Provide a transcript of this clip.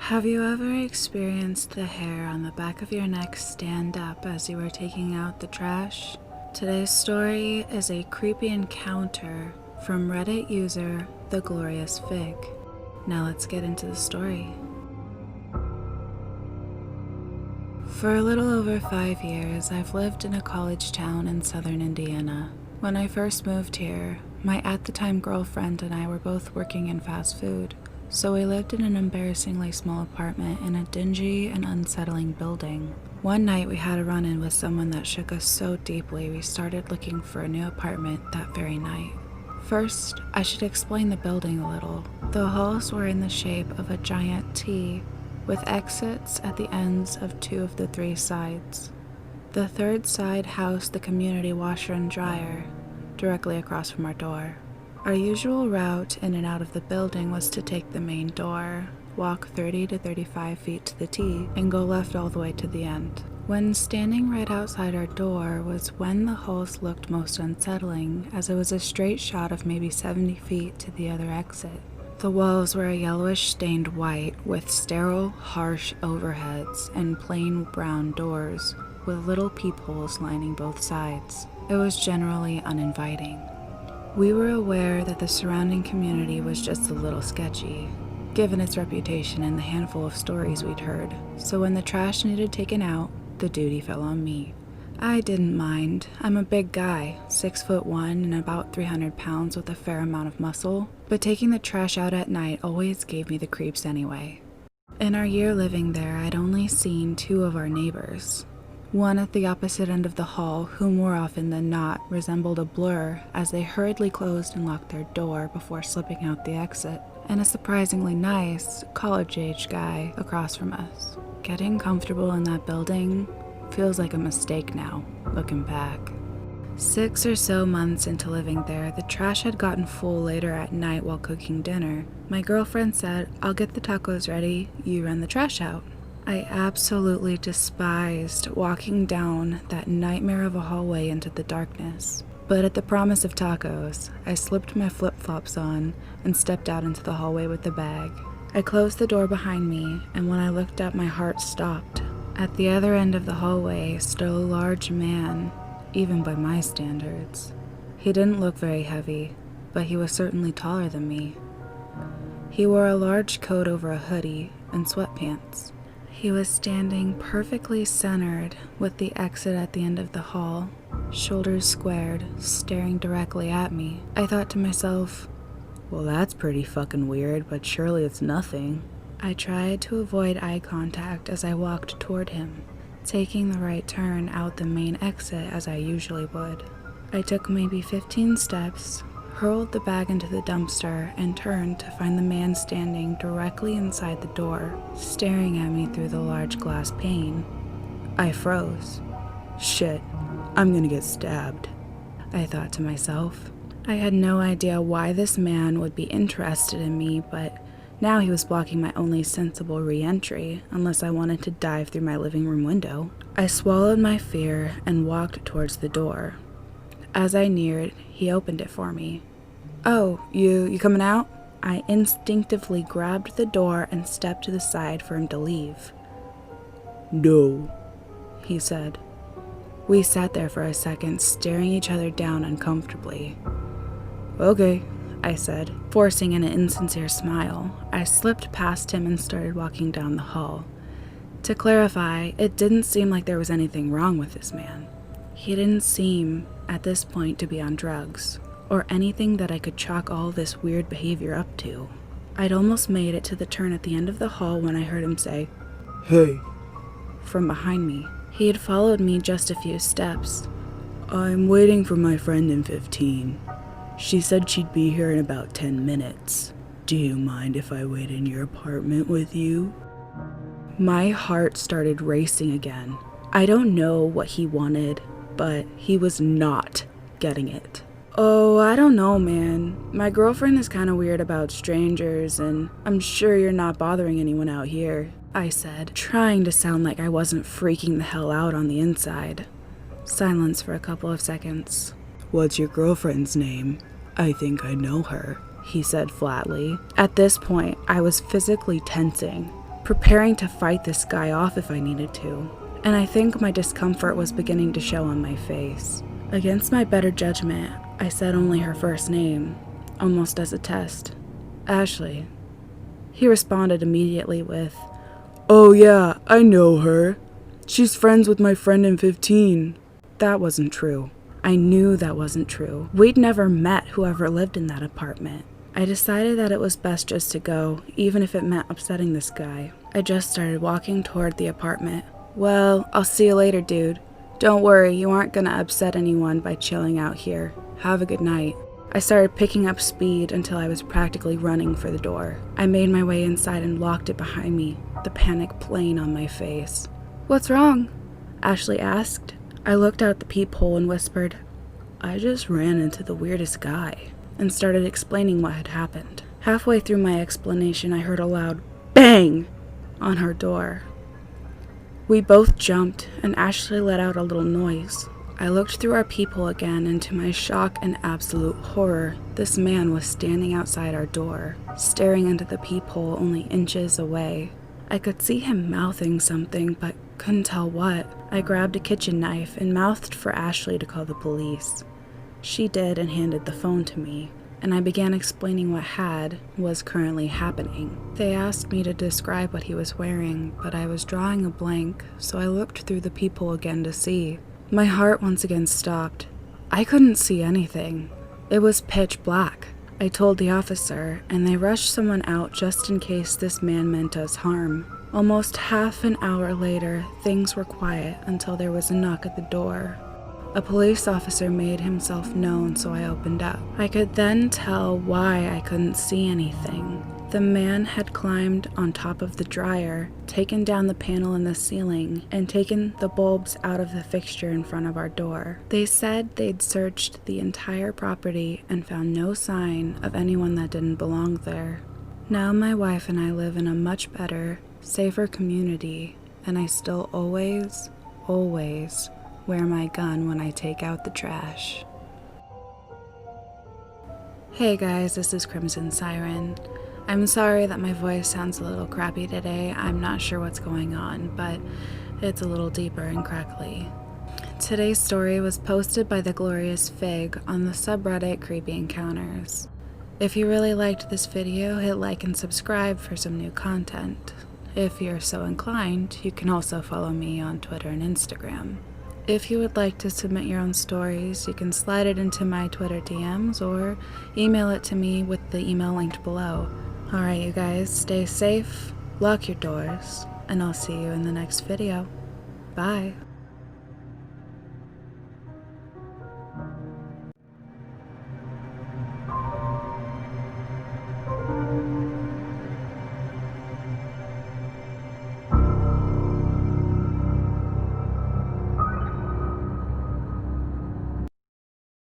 Have you ever experienced the hair on the back of your neck stand up as you were taking out the trash? Today's story is a creepy encounter from Reddit user TheGloriousFig. Now let's get into the story. For a little over 5 years, I've lived in a college town in southern Indiana. When I first moved here, my at-the-time girlfriend and I were both working in fast food. So we lived in an embarrassingly small apartment in a dingy and unsettling building. One night we had a run-in with someone that shook us so deeply we started looking for a new apartment that very night. First, I should explain the building a little. The halls were in the shape of a giant T, with exits at the ends of 2 of the 3 sides. The third side housed the community washer and dryer, directly across from our door. Our usual route in and out of the building was to take the main door, walk 30 to 35 feet to the T, and go left all the way to the end. When standing right outside our door was when the halls looked most unsettling, as it was a straight shot of maybe 70 feet to the other exit. The walls were a yellowish stained white with sterile, harsh overheads and plain brown doors with little peepholes lining both sides. It was generally uninviting. We were aware that the surrounding community was just a little sketchy, given its reputation and the handful of stories we'd heard, so when the trash needed taken out, the duty fell on me. I didn't mind. I'm a big guy, 6'1" and about 300 pounds with a fair amount of muscle, but taking the trash out at night always gave me the creeps anyway. In our year living there, I'd only seen 2 of our neighbors. One at the opposite end of the hall, who more often than not resembled a blur as they hurriedly closed and locked their door before slipping out the exit, and a surprisingly nice, college-age guy across from us. Getting comfortable in that building feels like a mistake now, looking back. 6 or so months into living there, the trash had gotten full later at night while cooking dinner. My girlfriend said, "I'll get the tacos ready, you run the trash out." I absolutely despised walking down that nightmare of a hallway into the darkness. But at the promise of tacos, I slipped my flip-flops on and stepped out into the hallway with the bag. I closed the door behind me, and when I looked up, my heart stopped. At the other end of the hallway stood a large man, even by my standards. He didn't look very heavy, but he was certainly taller than me. He wore a large coat over a hoodie and sweatpants. He was standing perfectly centered with the exit at the end of the hall, shoulders squared, staring directly at me. I thought to myself, well, that's pretty fucking weird, but surely it's nothing. I tried to avoid eye contact as I walked toward him, taking the right turn out the main exit as I usually would. I took maybe 15 steps, hurled the bag into the dumpster, and turned to find the man standing directly inside the door, staring at me through the large glass pane. I froze. Shit, I'm gonna get stabbed, I thought to myself. I had no idea why this man would be interested in me, but now he was blocking my only sensible re-entry, unless I wanted to dive through my living room window. I swallowed my fear and walked towards the door. As I neared, he opened it for me. "Oh, you coming out?" I instinctively grabbed the door and stepped to the side for him to leave. "No," he said. We sat there for a second, staring each other down uncomfortably. "Okay," I said, forcing an insincere smile. I slipped past him and started walking down the hall. To clarify, it didn't seem like there was anything wrong with this man. He didn't seem, at this point, to be on drugs, or anything that I could chalk all this weird behavior up to. I'd almost made it to the turn at the end of the hall when I heard him say, "Hey," from behind me. He had followed me just a few steps. "I'm waiting for my friend in 15. She said she'd be here in about 10 minutes. Do you mind if I wait in your apartment with you?" My heart started racing again. I don't know what he wanted, but he was not getting it. "Oh, I don't know, man. My girlfriend is kind of weird about strangers, and I'm sure you're not bothering anyone out here," I said, trying to sound like I wasn't freaking the hell out on the inside. Silence for a couple of seconds. "What's your girlfriend's name? I think I know her," he said flatly. At this point, I was physically tensing. preparing to fight this guy off if I needed to, and I think my discomfort was beginning to show on my face. Against my better judgment, I said only her first name, almost as a test. Ashley. He responded immediately with, "Oh yeah, I know her. She's friends with my friend in 15. That wasn't true. I knew that wasn't true. We'd never met whoever lived in that apartment. I decided that it was best just to go, even if it meant upsetting this guy. I just started walking toward the apartment. "Well, I'll see you later, dude. Don't worry, you aren't gonna upset anyone by chilling out here. Have a good night." I started picking up speed until I was practically running for the door. I made my way inside and locked it behind me, the panic plain on my face. "What's wrong?" Ashley asked. I looked out the peephole and whispered, "I just ran into the weirdest guy," and started explaining what had happened. Halfway through my explanation, I heard a loud bang on her door. We both jumped, and Ashley let out a little noise. I looked through our peephole again, and to my shock and absolute horror, this man was standing outside our door, staring into the peephole only inches away. I could see him mouthing something, but couldn't tell what. I grabbed a kitchen knife and mouthed for Ashley to call the police. She did and handed the phone to me, and I began explaining what was currently happening. They asked me to describe what he was wearing, but I was drawing a blank, so I looked through the peephole again to see. My heart once again stopped. I couldn't see anything. It was pitch black. I told the officer, and they rushed someone out just in case this man meant us harm. Almost half an hour later, things were quiet until there was a knock at the door. A police officer made himself known, so I opened up. I could then tell why I couldn't see anything. The man had climbed on top of the dryer, taken down the panel in the ceiling, and taken the bulbs out of the fixture in front of our door. They said they'd searched the entire property and found no sign of anyone that didn't belong there. Now my wife and I live in a much better, safer community, and I still always wear my gun when I take out the trash. Hey guys, this is Crimson Siren. I'm sorry that my voice sounds a little crappy today. I'm not sure what's going on, but it's a little deeper and crackly. Today's story was posted by TheGloriousFig on the subreddit Creepy Encounters. If you really liked this video, hit like and subscribe for some new content. If you're so inclined, you can also follow me on Twitter and Instagram. If you would like to submit your own stories, you can slide it into my Twitter DMs or email it to me with the email linked below. Alright you guys, stay safe, lock your doors, and I'll see you in the next video. Bye.